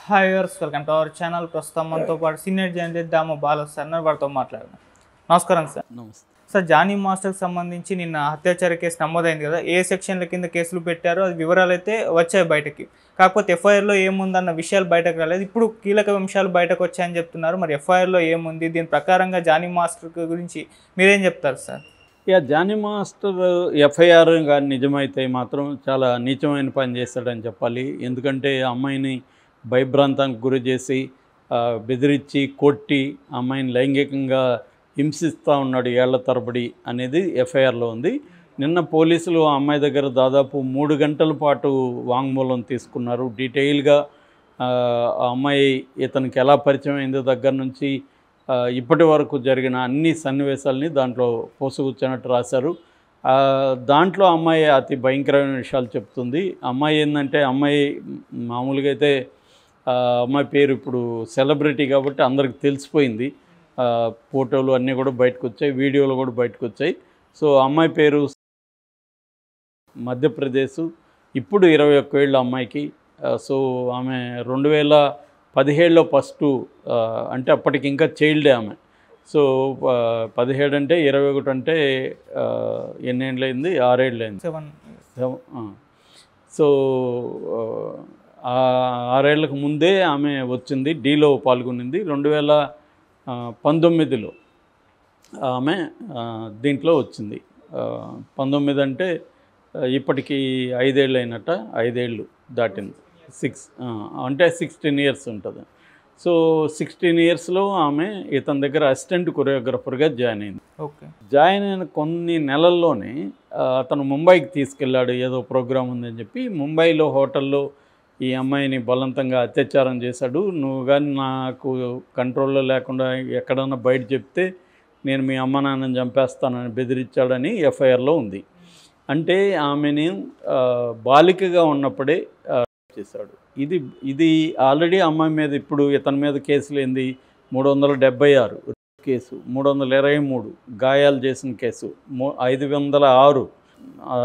Hi viewers, welcome to our channel. ప్రస్తుతం మనతో పాటు సీనియర్ జర్నలిస్ట్ దాము బాలు సార్ వారితో మాట్లాడదాం. నమస్కారం సార్. నమస్తే సార్, జానీ మాస్టర్కి సంబంధించి నిన్న అత్యాచార కేసు నమోదైంది కదా, ఏ సెక్షన్ల కింద కేసులు పెట్టారో అది వివరాలు అయితే వచ్చాయి బయటకి. కాకపోతే ఎఫ్ఐఆర్లో ఏముందన్న విషయాలు బయటకు రాలేదు. ఇప్పుడు కీలక అంశాలు బయటకు వచ్చాయని చెప్తున్నారు. మరి ఎఫ్ఐఆర్లో ఏముంది, దీని ప్రకారంగా జానీ మాస్టర్ గురించి మీరేం చెప్తారు సార్? జానీ మాస్టర్ ఎఫ్ఐఆర్ కానీ నిజమైతే మాత్రం చాలా నీచమైన పని చేస్తాడని చెప్పాలి. ఎందుకంటే అమ్మాయిని భయభ్రాంతానికి గురి చేసి బెదిరించి కొట్టి అమ్మాయిని లైంగికంగా హింసిస్తూ ఉన్నాడు ఏళ్ల తరబడి అనేది ఎఫ్ఐఆర్లో ఉంది. నిన్న పోలీసులు ఆ అమ్మాయి దగ్గర దాదాపు 3 గంటల పాటు వాంగ్మూలం తీసుకున్నారు. డీటెయిల్గా ఆ అమ్మాయి ఇతనికి ఎలా పరిచయం అయిందో దగ్గర నుంచి ఇప్పటి వరకు జరిగిన అన్ని సన్నివేశాలని దాంట్లో పోసుకొచ్చినట్టు రాశారు. దాంట్లో అమ్మాయి అతి భయంకరమైన విషయాలు చెప్తుంది. అమ్మాయి ఏంటంటే, అమ్మాయి మామూలుగా అయితే అమ్మాయి పేరు ఇప్పుడు సెలబ్రిటీ కాబట్టి అందరికి తెలిసిపోయింది. ఫోటోలు అన్నీ కూడా బయటకు వచ్చాయి, వీడియోలు కూడా బయటకు వచ్చాయి. సో అమ్మాయి పేరు మధ్యప్రదేశ్, ఇప్పుడు 21 ఏళ్ళ అమ్మాయికి. సో ఆమె 2017లో ఫస్ట్, అంటే అప్పటికి ఇంకా చైల్డే ఆమె. సో 17 అంటే 21 అంటే ఎన్నేళ్ళైంది? 6 ఏళ్ళైంది. 7. సో 6 ఏళ్ళకు ముందే ఆమె వచ్చింది, డీలో పాల్గొనింది. 2019లో ఆమె దీంట్లో వచ్చింది. 19 అంటే ఇప్పటికి 5 ఏళ్ళు అయినట్ట, 5 ఏళ్ళు దాటింది. 6 అంటే 16 ఇయర్స్ ఉంటుంది. సో 16 ఇయర్స్లో ఆమె ఇతని దగ్గర అసిస్టెంట్ కొరియోగ్రఫర్గా జాయిన్ అయింది. ఓకే. జాయిన్ అయిన కొన్ని నెలల్లోనే అతను ముంబైకి తీసుకెళ్ళాడు, ఏదో ప్రోగ్రాం ఉందని చెప్పి. ముంబైలో హోటల్లో ఈ అమ్మాయిని బలవంతంగా అత్యాచారం చేశాడు. నువ్వు కానీ నాకు కంట్రోల్లో లేకుండా ఎక్కడన్నా బయట చెప్తే నేను మీ అమ్మ నాన్నని చంపేస్తానని బెదిరించాడని ఎఫ్ఐఆర్లో ఉంది. అంటే ఆమెని బాలికగా ఉన్నప్పుడే చేశాడు. ఇది ఆల్రెడీ అమ్మాయి మీద ఇప్పుడు ఇతని మీద కేసులు ఏంది? 376 కేసు, 323 గాయాలు చేసిన కేసు, 506.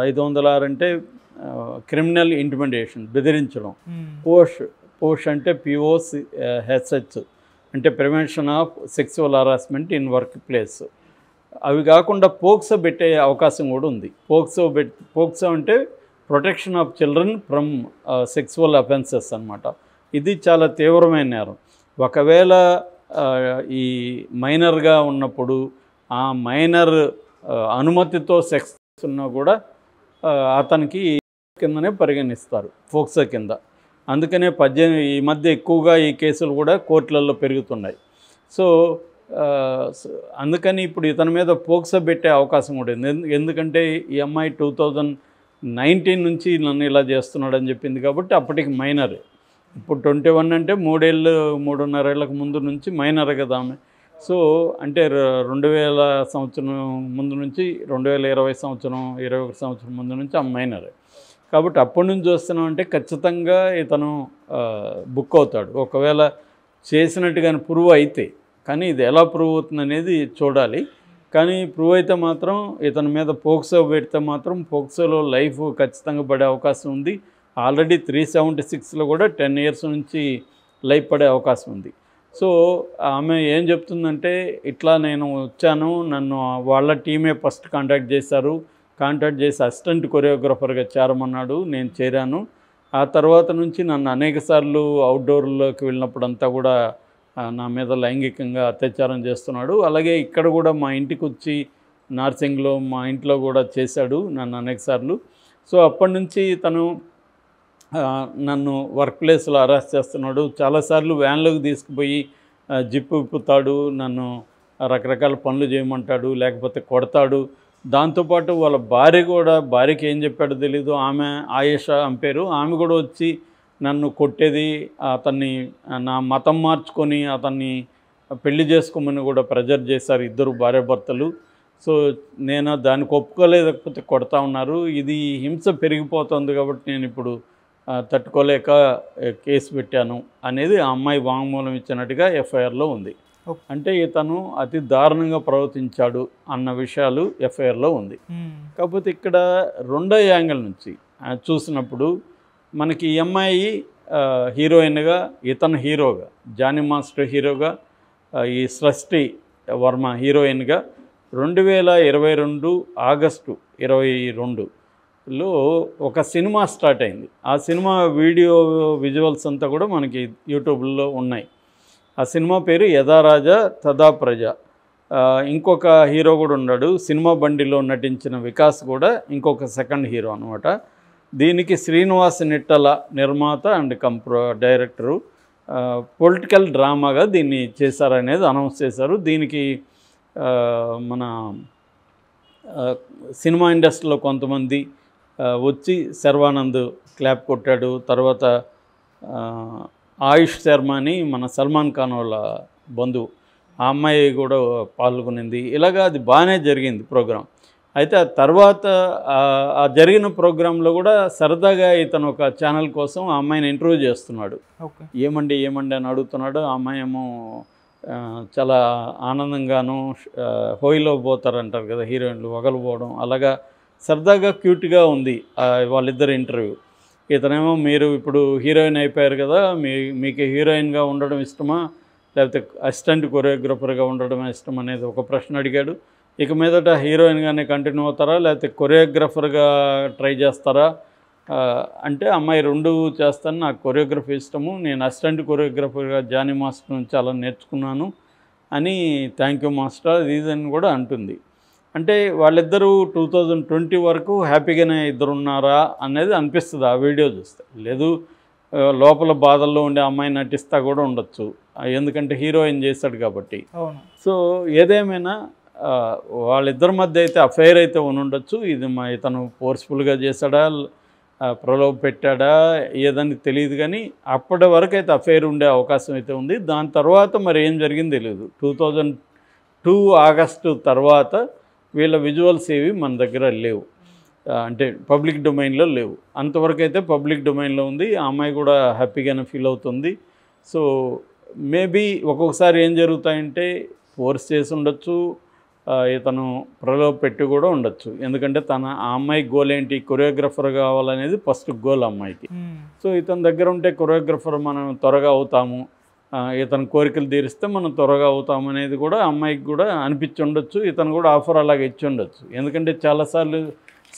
506 అంటే క్రిమినల్ ఇంటిమిడేషన్, బెదిరించడం. పోష్ అంటే POSH అంటే prevention of sexual harassment in work place. అవి కాకుండా పోక్సో పెట్టే అవకాశం కూడా ఉంది. పోక్సో అంటే protection of children from sexual offences అన్నమాట. ఇది చాలా తీవ్రమైన నేరం. ఒకవేళ ఈ మైనర్గా ఉన్నప్పుడు ఆ మైనర్ అనుమతితో సెక్స్ ఉన్నా కూడా అతనికి కిందనే పరిగణిస్తారు, పోక్సో కింద. అందుకనే ఈ మధ్య ఎక్కువగా ఈ కేసులు కూడా కోర్టులలో పెరుగుతున్నాయి. సో అందుకని ఇప్పుడు ఇతని మీద పోక్సో పెట్టే అవకాశం కూడా ఉంది. ఎందుకంటే ఈ అమ్మాయి 2019 నుంచి నన్ను ఇలా చేస్తున్నాడని చెప్పింది కాబట్టి అప్పటికి మైనర్. ఇప్పుడు 21 అంటే 3.5 ఏళ్ళకు ముందు నుంచి మైనర్ కదా ఆమె. సో అంటే 2000 సంవత్సరం ముందు నుంచి 2020 సంవత్సరం 21 సంవత్సరం ముందు నుంచి ఆమె మైనర్. కాబట్టి అప్పటి నుంచి చూస్తున్నామంటే ఖచ్చితంగా ఇతను బుక్ అవుతాడు, ఒకవేళ చేసినట్టుగానే ప్రూవ్ అయితే. కానీ ఇది ఎలా ప్రూవ్ అవుతుంది అనేది చూడాలి. కానీ ప్రూవ్ అయితే మాత్రం ఇతని మీద పోక్సో పెడితే మాత్రం పోక్సోలో లైఫ్ ఖచ్చితంగా పడే అవకాశం ఉంది. ఆల్రెడీ 376లో కూడా 10 ఇయర్స్ నుంచి లైఫ్ పడే అవకాశం ఉంది. సో ఆమె ఏం చెప్తుందంటే, ఇట్లా నేను వచ్చాను, నన్ను వాళ్ళ టీమే ఫస్ట్ కాంటాక్ట్ చేసి అసిస్టెంట్ కొరియోగ్రఫర్గా చేరమన్నాడు, నేను చేరాను. ఆ తర్వాత నుంచి నన్ను అనేకసార్లు అవుట్డోర్లోకి వెళ్ళినప్పుడంతా కూడా నా మీద లైంగికంగా అత్యాచారం చేస్తున్నాడు. అలాగే ఇక్కడ కూడా మా ఇంటికి వచ్చి నార్సింగ్లో మా ఇంట్లో కూడా చేశాడు నన్ను అనేకసార్లు. సో అప్పటి నుంచి తను నన్ను వర్క్ ప్లేస్లో అరెస్ట్ చేస్తున్నాడు. చాలాసార్లు వ్యాన్లోకి తీసుకుపోయి జిప్పు విప్పుతాడు, నన్ను రకరకాల పనులు చేయమంటాడు, లేకపోతే కొడతాడు. దాంతోపాటు వాళ్ళ భార్యకి ఏం చెప్పాడో తెలీదు, ఆమె ఆయేషా ఆమె పేరు, ఆమె కూడా వచ్చి నన్ను కొట్టేది. అతన్ని నా మతం మార్చుకొని అతన్ని పెళ్లి చేసుకోమని కూడా ప్రెజర్ చేశారు ఇద్దరు భార్యాభర్తలు. సో నేను దానికి ఒప్పుకోలేకపోతే కొడతా ఉన్నారు. ఇది హింస పెరిగిపోతుంది కాబట్టి నేను ఇప్పుడు తట్టుకోలేక కేసు పెట్టాను అనేది ఆ అమ్మాయి వాంగ్మూలం ఇచ్చినట్టుగా ఎఫ్ఐఆర్లో ఉంది. అంటే ఇతను అతి దారుణంగా ప్రవర్తించాడు అన్న విషయాలు ఎఫ్ఐఆర్లో ఉంది. కాకపోతే ఇక్కడ రెండో యాంగిల్ నుంచి చూసినప్పుడు మనకి ఈ అమ్మాయి హీరోయిన్గా, ఇతను హీరోగా, జానీ మాస్టర్ హీరోగా, ఈ సృష్టి వర్మ హీరోయిన్గా 2022 ఆగస్టు 22లో ఒక సినిమా స్టార్ట్ అయింది. ఆ సినిమా వీడియో విజువల్స్ అంతా కూడా మనకి యూట్యూబ్లో ఉన్నాయి. ఆ సినిమా పేరు యథా రాజా తదా ప్రజ. ఇంకొక హీరో కూడా ఉన్నాడు, సినిమా బండిలో నటించిన వికాస్ కూడా ఇంకొక సెకండ్ హీరో అనమాట. దీనికి శ్రీనివాస్ నిట్టల నిర్మాత అండ్ డైరెక్టరు. పొలిటికల్ డ్రామాగా దీన్ని చేశారనేది అనౌన్స్ చేశారు. దీనికి మన సినిమా ఇండస్ట్రీలో కొంతమంది వచ్చి శర్వానంద్ క్లాప్ కొట్టాడు. తర్వాత ఆయుష్ శర్మ అని మన సల్మాన్ ఖాన్ వాళ్ళ బంధువు, ఆ అమ్మాయి కూడా పాల్గొనింది. ఇలాగా అది బాగానే జరిగింది ప్రోగ్రాం. అయితే ఆ తర్వాత ఆ జరిగిన ప్రోగ్రాంలో కూడా సరదాగా ఇతను ఒక ఛానల్ కోసం ఆ అమ్మాయిని ఇంటర్వ్యూ చేస్తున్నాడు. ఏమండి అని అడుగుతున్నాడు. ఆ అమ్మాయి ఏమో చాలా ఆనందంగాను, హోయిలో పోతారంటారు కదా హీరోయిన్లు, వగలుపోవడం, అలాగా సరదాగా క్యూట్గా ఉంది వాళ్ళిద్దరు ఇంటర్వ్యూ. ఇతనేమో మీరు ఇప్పుడు హీరోయిన్ అయిపోయారు కదా, మీకు హీరోయిన్గా ఉండడం ఇష్టమా లేకపోతే అసిస్టెంట్ కొరియోగ్రాఫర్గా ఉండడం ఇష్టం అనేది ఒక ప్రశ్న అడిగాడు. ఇక మీదట హీరోయిన్గానే కంటిన్యూ అవుతారా లేకపోతే కొరియోగ్రాఫర్గా ట్రై చేస్తారా అంటే, అమ్మాయి రెండు చేస్తాను, నాకు కొరియోగ్రఫీ ఇష్టము, నేను అసిస్టెంట్ కొరియోగ్రాఫర్గా జానీ మాస్టర్ నుంచి అలా నేర్చుకున్నాను అని, థ్యాంక్ యూ మాస్టర్ రీజన్ కూడా అంటుంది. అంటే వాళ్ళిద్దరూ 2020 వరకు హ్యాపీగానే ఇద్దరు ఉన్నారా అనేది అనిపిస్తుంది ఆ వీడియో చూస్తే. లేదు లోపల బాధల్లో ఉండే అమ్మాయి నటిస్తా కూడా ఉండొచ్చు, ఎందుకంటే హీరోయిన్ చేశాడు కాబట్టి. సో ఏదేమైనా వాళ్ళిద్దరి మధ్య అయితే అఫైర్ అయితే ఉండొచ్చు. ఇది ఇతను ఫోర్స్ఫుల్గా చేశాడా, ప్రలోభ పెట్టాడా ఏదని తెలియదు, కానీ అప్పటి వరకు అయితే అఫైర్ ఉండే అవకాశం అయితే ఉంది. దాని తర్వాత మరి ఏం జరిగింది తెలియదు. 2002 ఆగస్టు తర్వాత వీళ్ళ విజువల్స్ ఏవి మన దగ్గర లేవు, అంటే పబ్లిక్ డొమైన్లో లేవు. అంతవరకు అయితే పబ్లిక్ డొమైన్లో ఉంది. ఆ అమ్మాయి కూడా హ్యాపీగానే ఫీల్ అవుతుంది. సో మేబీ ఒక్కొక్కసారి ఏం జరుగుతాయంటే ఫోర్స్ చేసి ఉండొచ్చు, ఇతను ప్రలోభ పెట్టి కూడా ఉండొచ్చు. ఎందుకంటే ఆ అమ్మాయి గోల్ ఏంటి, కొరియోగ్రఫర్ కావాలనేది ఫస్ట్ గోల్ అమ్మాయికి. సో ఇతని దగ్గర ఉంటే కొరియోగ్రఫర్ మనం త్వరగా అవుతాము, ఇతను కోరికలు తీరిస్తే మనం త్వరగా అవుతాము అనేది కూడా అమ్మాయికి కూడా అనిపించి ఉండొచ్చు. ఇతను కూడా ఆఫర్ అలాగే ఇచ్చి ఉండొచ్చు. ఎందుకంటే చాలాసార్లు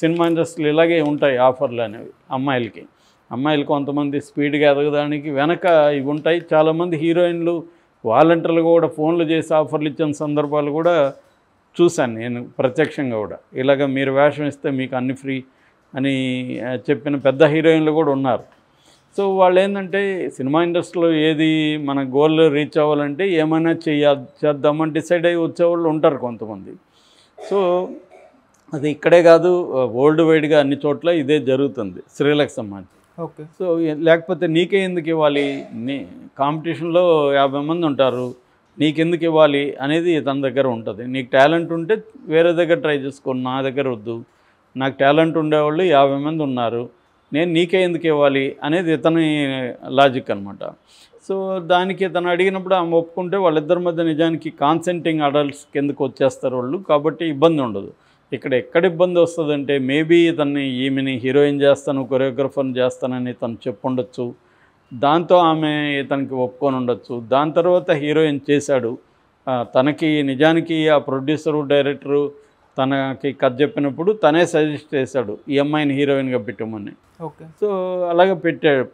సినిమా ఇండస్ట్రీలు ఇలాగే ఉంటాయి ఆఫర్లు అనేవి అమ్మాయిలకి. అమ్మాయిలు కొంతమంది స్పీడ్గా ఎదగడానికి వెనక ఇవి ఉంటాయి. చాలామంది హీరోయిన్లు వాలంటీర్లు కూడా ఫోన్లు చేసి ఆఫర్లు ఇచ్చిన సందర్భాలు కూడా చూశాను నేను ప్రత్యక్షంగా కూడా. ఇలాగ మీరు వేషం ఇస్తే మీకు అన్ని ఫ్రీ అని చెప్పిన పెద్ద హీరోయిన్లు కూడా ఉన్నారు. సో వాళ్ళు ఏంటంటే సినిమా ఇండస్ట్రీలో ఏది మన గోల్ రీచ్ అవ్వాలంటే ఏమైనా చేద్దామని డిసైడ్ అయ్యి వచ్చేవాళ్ళు ఉంటారు కొంతమంది. సో అది ఇక్కడే కాదు, వరల్డ్ వైడ్గా అన్ని చోట్ల ఇదే జరుగుతుంది స్త్రీలకు సంబంధించి. ఓకే. సో లేకపోతే నీకే ఎందుకు ఇవ్వాలి, కాంపిటీషన్లో 50 మంది ఉంటారు, నీకెందుకు ఇవ్వాలి అనేది తన దగ్గర ఉంటుంది. నీకు టాలెంట్ ఉంటే వేరే దగ్గర ట్రై చేసుకోండి, నా దగ్గర వద్దు. నాకు టాలెంట్ ఉండేవాళ్ళు 50 మంది ఉన్నారు, నేను నీకే ఎందుకు ఇవ్వాలి అనేది ఇతని లాజిక్ అనమాట. సో దానికి ఇతను అడిగినప్పుడు ఆమె ఒప్పుకుంటే వాళ్ళిద్దరి మధ్య నిజానికి కాన్సెంటింగ్ అడల్ట్స్ కిందకు వచ్చేస్తారు వాళ్ళు, కాబట్టి ఇబ్బంది ఉండదు. ఇక్కడ ఎక్కడ ఇబ్బంది వస్తుందంటే మేబీ ఈమెని హీరోయిన్ చేస్తాను, కొరియోగ్రఫర్ని చేస్తానని తను చెప్పుండొచ్చు. దాంతో ఆమె ఇతనికి ఒప్పుకొని ఉండొచ్చు. దాని తర్వాత హీరోయిన్ చేశాడు. తనకి నిజానికి ఆ ప్రొడ్యూసరు డైరెక్టరు తనకి కథ చెప్పినప్పుడు తనే సజెస్ట్ చేశాడు ఈ అమ్మాయిని హీరోయిన్గా పెట్టమని. ఓకే. సో అలాగే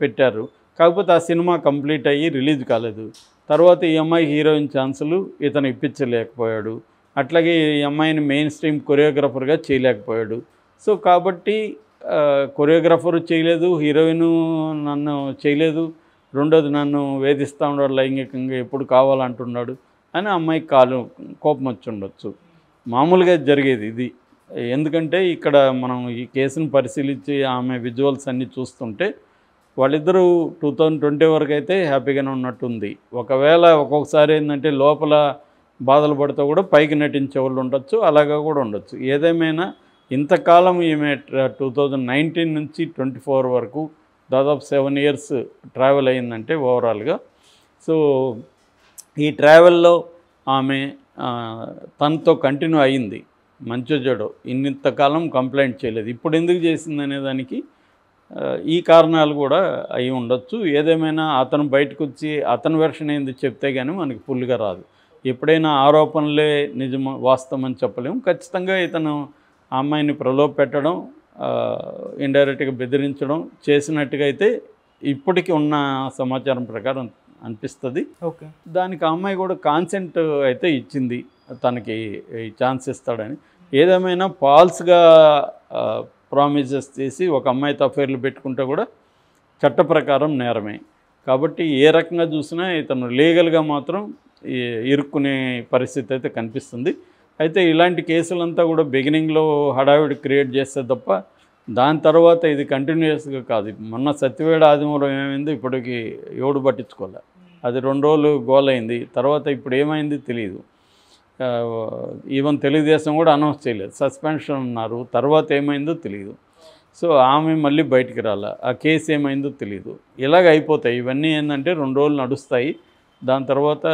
పెట్టారు. కాకపోతే ఆ సినిమా కంప్లీట్ అయ్యి రిలీజ్ కాలేదు. తర్వాత ఈ అమ్మాయి హీరోయిన్ ఛాన్సులు ఇతను ఇప్పించలేకపోయాడు. అట్లాగే ఈ అమ్మాయిని మెయిన్ స్ట్రీమ్ కొరియోగ్రాఫర్గా చేయలేకపోయాడు. సో కాబట్టి కొరియోగ్రాఫరు చేయలేదు, హీరోయిన్ నన్ను చేయలేదు, రెండోది నన్ను వేధిస్తూ ఉన్నాడు లైంగికంగా, ఎప్పుడు కావాలంటున్నాడు అని అమ్మాయికి కోపం వచ్చి ఉండొచ్చు. మామూలుగా జరిగేది ఇది. ఎందుకంటే ఇక్కడ మనం ఈ కేసును పరిశీలించి ఆమె విజువల్స్ అన్నీ చూస్తుంటే వాళ్ళిద్దరూ 2020 వరకు అయితే హ్యాపీగానే ఉన్నట్టుంది. ఒకవేళ ఒక్కొక్కసారి ఏంటంటే లోపల బాధలు పడుతూ కూడా పైకి నటించే వాళ్ళు ఉండొచ్చు, అలాగా కూడా ఉండొచ్చు. ఏదేమైనా ఇంతకాలం ఈమె 2019 నుంచి 24 వరకు దాదాపు 7 ఇయర్స్ ట్రావెల్ అయిందంటే ఓవరాల్గా. సో ఈ ట్రావెల్లో ఆమె తనతో కంటిన్యూ అయ్యింది, మంచి చెడు ఇంతకాలం కంప్లైంట్ చేయలేదు. ఇప్పుడు ఎందుకు చేసింది అనే దానికి ఈ కారణాలు కూడా అయి ఉండొచ్చు. ఏదేమైనా అతను బయటకు వచ్చి అతని వెర్షన్ ఏంది చెప్తే కానీ మనకి ఫుల్గా రాదు. ఎప్పుడైనా ఆరోపణలే నిజం వాస్తవం అని చెప్పలేము. ఖచ్చితంగా ఇతను ఆ అమ్మాయిని ప్రలోభ పెట్టడం, ఇండైరెక్ట్గా బెదిరించడం చేసినట్టుగా అయితే ఇప్పటికీ ఉన్న సమాచారం ప్రకారం అనిపిస్తుంది. ఓకే. దానికి ఆ అమ్మాయి కూడా కాన్సెంట్ అయితే ఇచ్చింది, తనకి ఈ ఛాన్స్ ఇస్తాడని. ఏదేమైనా ఫాల్స్గా ప్రామిసెస్ చేసి ఒక అమ్మాయితో అఫైర్లు పెట్టుకుంటే కూడా చట్ట ప్రకారం నేరమే. కాబట్టి ఏ రకంగా చూసినా ఇతను లీగల్గా మాత్రం ఇరుక్కునే పరిస్థితి అయితే కనిపిస్తుంది. అయితే ఇలాంటి కేసులంతా కూడా బిగినింగ్లో హడావిడి క్రియేట్ చేస్తే తప్ప దాని తర్వాత ఇది కంటిన్యూస్గా కాదు. మొన్న సత్యవేడ ఆదిమూలం ఏమైంది ఇప్పటికి ఎవడు పట్టించుకోలే. అది 2 రోజులు గోలైంది. తర్వాత ఇప్పుడు ఏమైంది తెలియదు. ఈవెన్ తెలుగుదేశం కూడా అనౌన్స్ చేయలేదు, సస్పెన్షన్ ఉన్నారు. తర్వాత ఏమైందో తెలియదు. సో ఆమె మళ్ళీ బయటికి రాలే, ఆ కేసు ఏమైందో తెలియదు. ఇలాగ అయిపోతాయి ఇవన్నీ. ఏంటంటే 2 రోజులు నడుస్తాయి, దాని తర్వాత